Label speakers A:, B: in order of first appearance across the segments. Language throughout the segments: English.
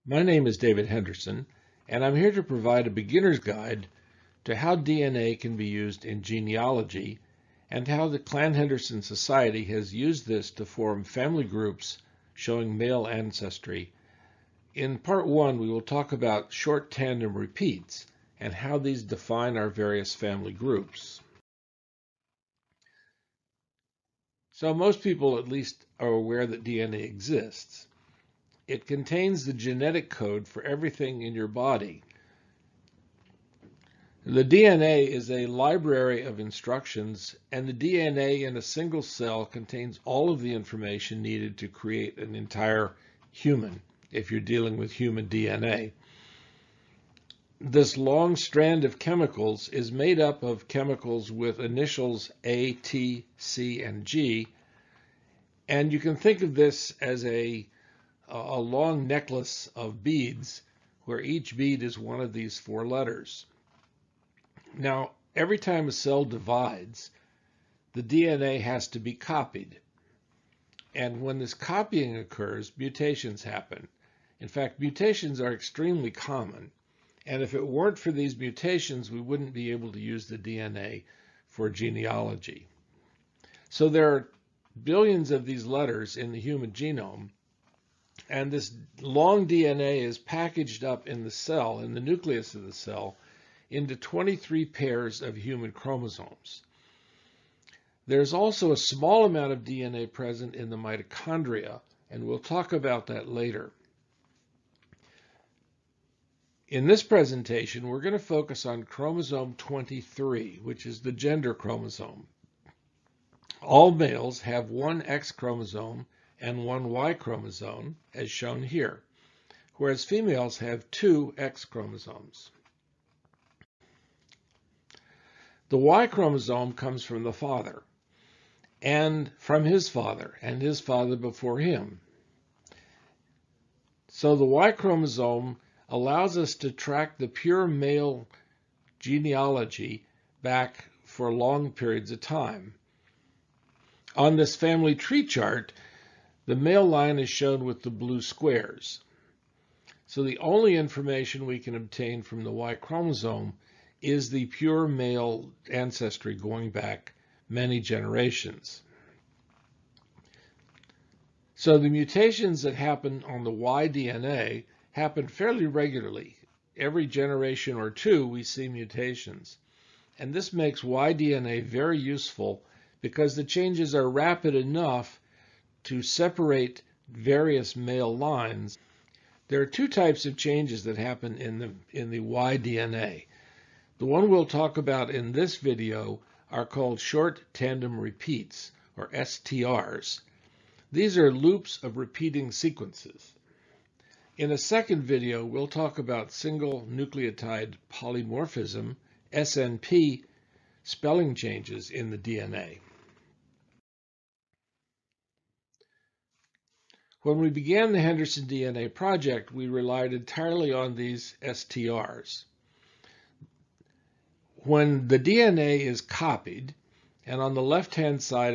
A: My name is David Henderson, and I'm here to provide a beginner's guide to how DNA can be used in genealogy and how the Clan Henderson Society has used this to form family groups showing male ancestry. In part 1, we will talk about short tandem repeats and how these define our various family groups. So most people at least are aware that DNA exists. It contains the genetic code for everything in your body. The DNA is a library of instructions, and the DNA in a single cell contains all of the information needed to create an entire human, if you're dealing with human DNA. This long strand of chemicals is made up of chemicals with initials A, T, C, and G, and you can think of this as a long necklace of beads where each bead is one of these 4 letters. Now, every time a cell divides, the DNA has to be copied. And when this copying occurs, mutations happen. In fact, mutations are extremely common. And if it weren't for these mutations, we wouldn't be able to use the DNA for genealogy. So there are billions of these letters in the human genome, and this long DNA is packaged up in the cell, in the nucleus of the cell, into 23 pairs of human chromosomes. There's also a small amount of DNA present in the mitochondria, and we'll talk about that later. In this presentation, we're going to focus on chromosome 23, which is the gender chromosome. All males have one X chromosome and one Y chromosome, as shown here, whereas females have 2 X chromosomes. The Y chromosome comes from the father, and from his father, and his father before him. So the Y chromosome allows us to track the pure male genealogy back for long periods of time. On this family tree chart, the male line is shown with the blue squares. So the only information we can obtain from the Y chromosome is the pure male ancestry going back many generations. So the mutations that happen on the Y DNA happen fairly regularly. Every generation or 2 we see mutations. And this makes Y DNA very useful because the changes are rapid enough to separate various male lines. There are 2 types of changes that happen in the Y DNA. The one we'll talk about in this video are called short tandem repeats, or STRs. These are loops of repeating sequences. In a second video, we'll talk about single nucleotide polymorphism, SNP, spelling changes in the DNA. When we began the Henderson DNA project, we relied entirely on these STRs. When the DNA is copied, and on the left-hand side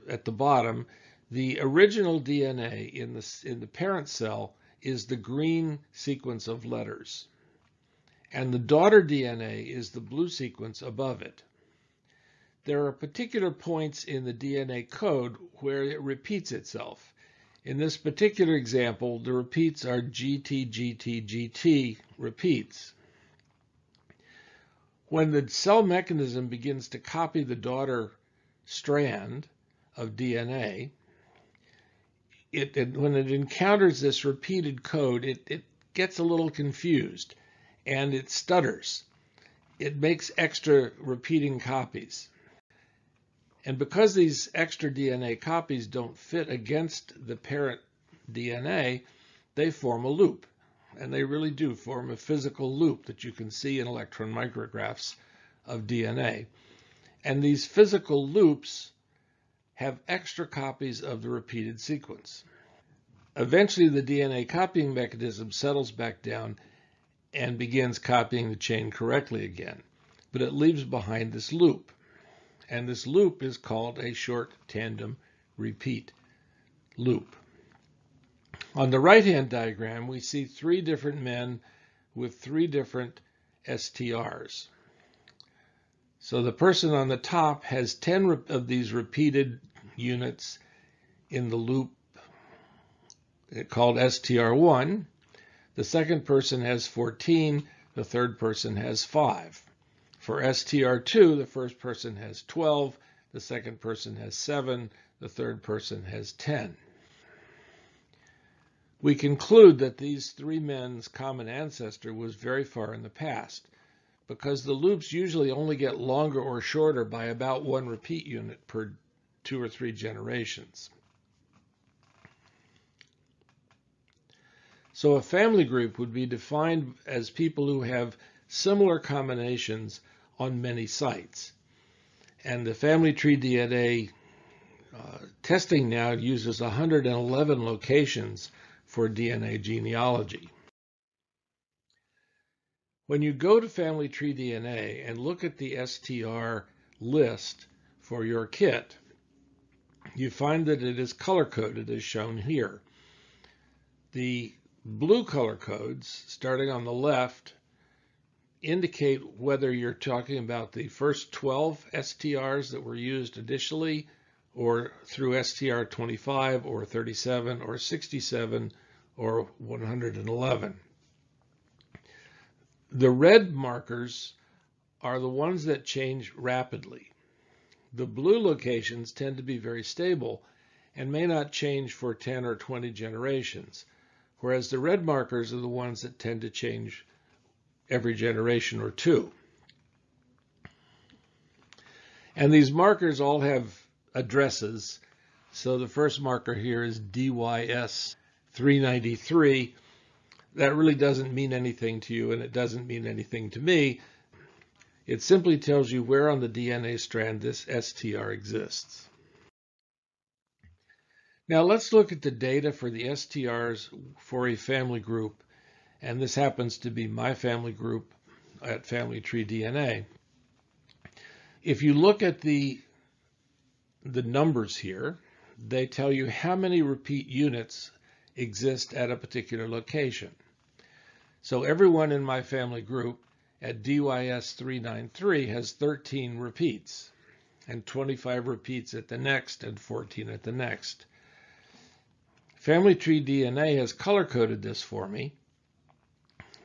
A: at the bottom, the original DNA in the parent cell is the green sequence of letters, and the daughter DNA is the blue sequence above it. There are particular points in the DNA code where it repeats itself. In this particular example, the repeats are GT, GT, GT repeats. When the cell mechanism begins to copy the daughter strand of DNA, when it encounters this repeated code, it gets a little confused and it stutters. It makes extra repeating copies. And because these extra DNA copies don't fit against the parent DNA, they form a loop. And they really do form a physical loop that you can see in electron micrographs of DNA. And these physical loops have extra copies of the repeated sequence. Eventually, the DNA copying mechanism settles back down and begins copying the chain correctly again. But it leaves behind this loop. And this loop is called a short tandem repeat loop. On the right-hand diagram, we see three different men with three different STRs. So the person on the top has 10 of these repeated units in the loop called STR1. The second person has 14. The third person has 5. For STR2, the first person has 12. The second person has 7. The third person has 10. We conclude that these three men's common ancestor was very far in the past, because the loops usually only get longer or shorter by about 1 repeat unit per 2 or 3 generations. So a family group would be defined as people who have similar combinations on many sites. And the family tree DNA testing now uses 111 locations for DNA genealogy. When you go to Family Tree DNA and look at the STR list for your kit, you find that it is color-coded as shown here. The blue color codes, starting on the left, indicate whether you're talking about the first 12 STRs that were used initially, or through STR 25 or 37 or 67 or 111. The red markers are the ones that change rapidly. The blue locations tend to be very stable and may not change for 10 or 20 generations, whereas the red markers are the ones that tend to change every generation or two. And these markers all have addresses. So the first marker here is DYS 393. That really doesn't mean anything to you, and it doesn't mean anything to me. It simply tells you where on the DNA strand this STR exists. Now let's look at the data for the STRs for a family group, and this happens to be my family group at Family Tree DNA. If you look at the numbers here, they tell you how many repeat units exist at a particular location. So everyone in my family group at DYS 393 has 13 repeats, and 25 repeats at the next, and 14 at the next. Family Tree DNA has color-coded this for me,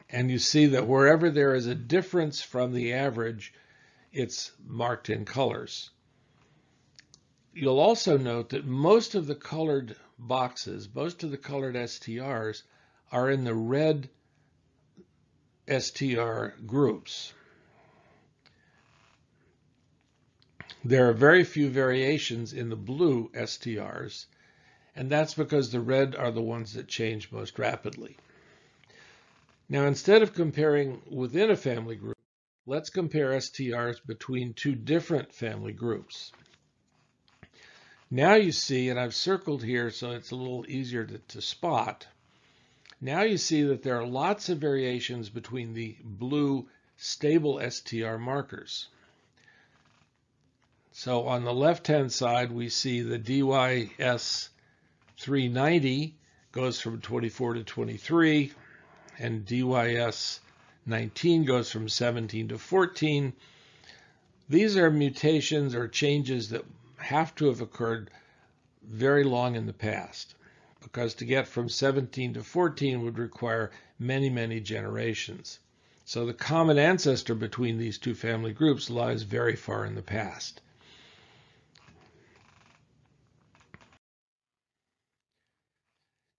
A: and you see that wherever there is a difference from the average, it's marked in colors. You'll also note that most of the colored boxes, most of the colored STRs, are in the red STR groups. There are very few variations in the blue STRs, and that's because the red are the ones that change most rapidly. Now, instead of comparing within a family group, let's compare STRs between two different family groups. Now you see, and I've circled here so it's a little easier to spot, now you see that there are lots of variations between the blue stable STR markers. So on the left-hand side, we see the DYS 390 goes from 24 to 23, and DYS 19 goes from 17 to 14. These are mutations or changes that have to have occurred very long in the past, because to get from 17 to 14 would require many, many generations. So the common ancestor between these two family groups lies very far in the past.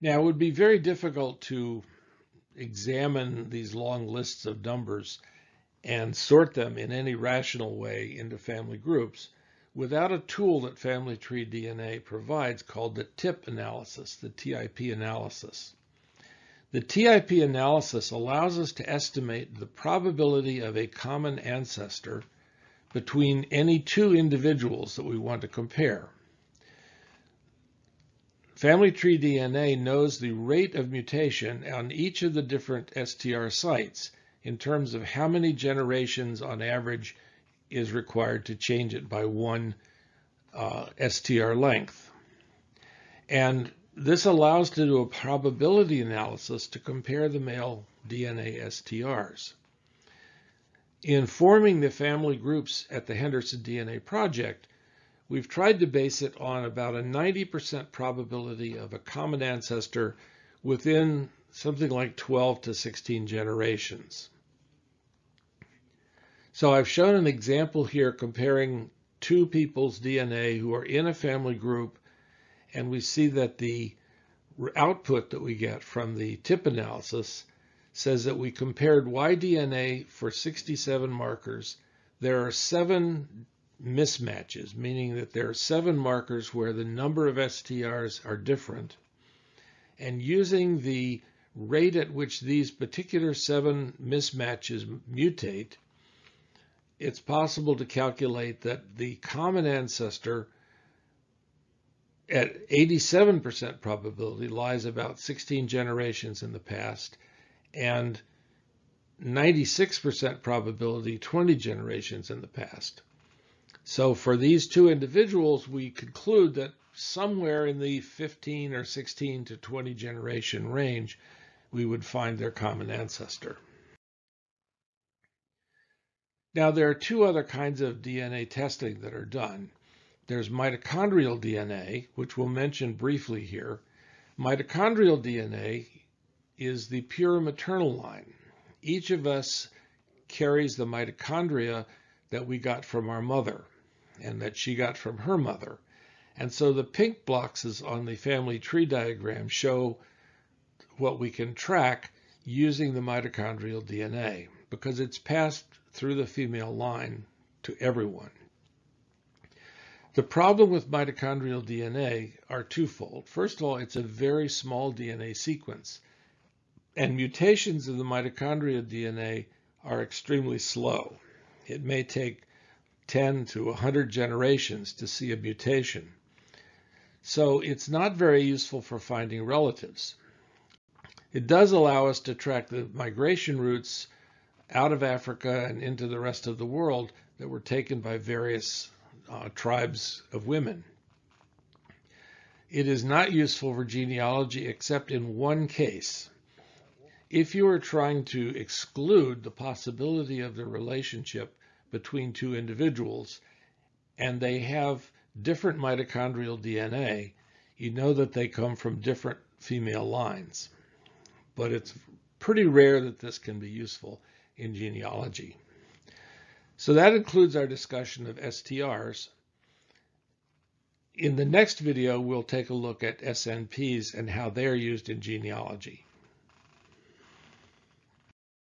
A: Now, it would be very difficult to examine these long lists of numbers and sort them in any rational way into family groups without a tool that Family Tree DNA provides called the TIP analysis, the TIP analysis. The TIP analysis allows us to estimate the probability of a common ancestor between any two individuals that we want to compare. Family Tree DNA knows the rate of mutation on each of the different STR sites in terms of how many generations on average is required to change it by one STR length. And This allows to do a probability analysis to compare the male DNA STRs. In forming the family groups at the Henderson DNA Project, we've tried to base it on about a 90% probability of a common ancestor within something like 12 to 16 generations. So I've shown an example here comparing two people's DNA who are in a family group, and we see that the output that we get from the tip analysis says that we compared Y-DNA for 67 markers. There are 7 mismatches, meaning that there are 7 markers where the number of STRs are different. And using the rate at which these particular 7 mismatches mutate, it's possible to calculate that the common ancestor at 87% probability lies about 16 generations in the past, and 96% probability 20 generations in the past. So for these two individuals, we conclude that somewhere in the 15 or 16 to 20 generation range, we would find their common ancestor. Now, there are two other kinds of DNA testing that are done. There's mitochondrial DNA, which we'll mention briefly here. Mitochondrial DNA is the pure maternal line. Each of us carries the mitochondria that we got from our mother and that she got from her mother. And so the pink boxes on the family tree diagram show what we can track using the mitochondrial DNA, because it's passed through the female line to everyone. The problem with mitochondrial DNA are twofold. First of all, it's a very small DNA sequence, and mutations in the mitochondrial DNA are extremely slow. It may take 10 to 100 generations to see a mutation. So it's not very useful for finding relatives. It does allow us to track the migration routes out of Africa and into the rest of the world that were taken by various tribes of women. It is not useful for genealogy except in one case. If you are trying to exclude the possibility of the relationship between two individuals and they have different mitochondrial DNA, you know that they come from different female lines. But it's pretty rare that this can be useful in genealogy. So that includes our discussion of STRs. In the next video, we'll take a look at SNPs and how they're used in genealogy.